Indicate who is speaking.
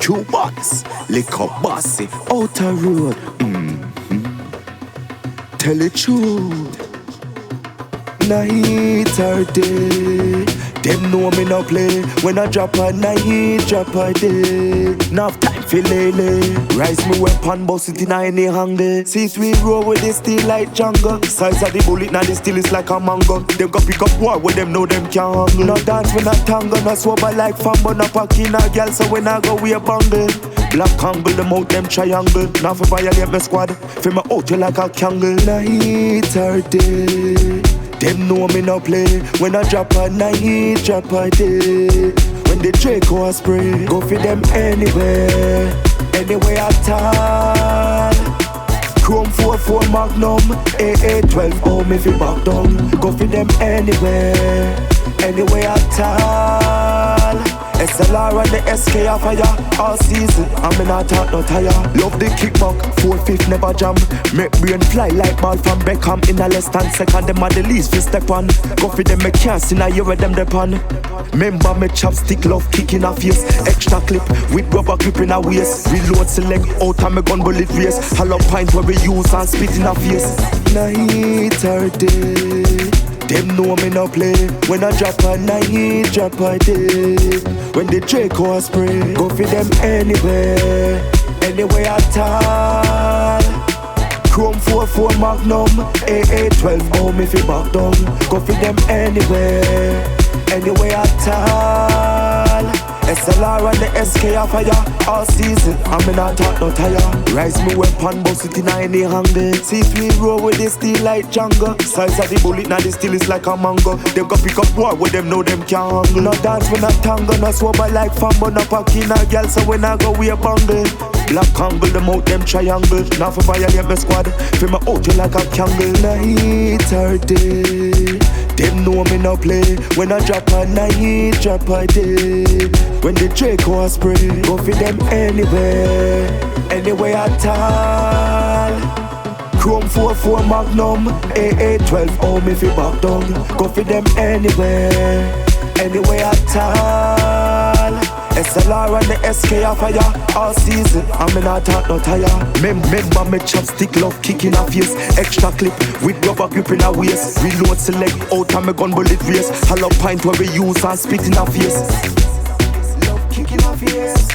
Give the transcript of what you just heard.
Speaker 1: Two boys, Likkle Bossi, outer road. Tell the truth. Night or day, them know me no play. When I drop a night, drop a day. Enough time for lele. Rise me weapon, bust it in any angle. See we roll with the steel like jungle. Size of the bullet, now the steel is like a mango. Them go pick up war with them, know them can't handle. No dance when I tangle, no swabber like fambo. No packing a girl, so when I go we a bungle. Black angle, them out them triangle. Now for violate my squad, feel me out you like a candle. Night or day, them know me no play. When I drop a night, drop a day. When the Draco spray, go for them anywhere, anywhere at all. Chrome 44 Magnum, AA12, oh me fi back down. Go for them anywhere, anywhere at all. SLR and the SK a fire all season, and me not talk no tire. Love the kickback, 4/5 never jam. Make brain fly like ball from Beckham. In a less than second, them are the least fi step on. Go for them, me can't see now you where them depend. Remember me chopstick love kick in a face. Extra clip with rubber grip in a waist. Reload select out and me gun bullet race. Hollow pint where we use and spit in a face. Night or day, them know me no play. When I drop a night, drop a day. When the Draco spray, go for them anywhere, anywhere at all. Chrome 44 Magnum, AA12, oh me fi back down. Go for them anywhere, anywhere at all. SLR and the SK a fire all season, and me not talk no tire. Rise me weapon, bust it in any angle. See if we roll with the steel like jungle. Size of the bullet, now the steel is like a mango. Them go pick up war with them, know them can't handle. No dance when I tangle, no swabber like fambo. No packing a girl, so when I go we a bungle. Black angle, them out them triangle. Now for violate my squad, feel me out you like a candle. Night or day, them know me no play. When I drop a night, drop a day. When the Draco spray, go for them anywhere, anywhere at all. Chrome 44 Magnum, AA12, oh me fi back down. Go for them anywhere, anywhere at all. SLR and the SK a fire all season, and me not talk no tire. Remember me chopstick love kick in a face. Extra clip with rubber grip in a waist. Reload select out and me gun bullet race. Hollow pint where we use and spit in a face. Love kick in a face.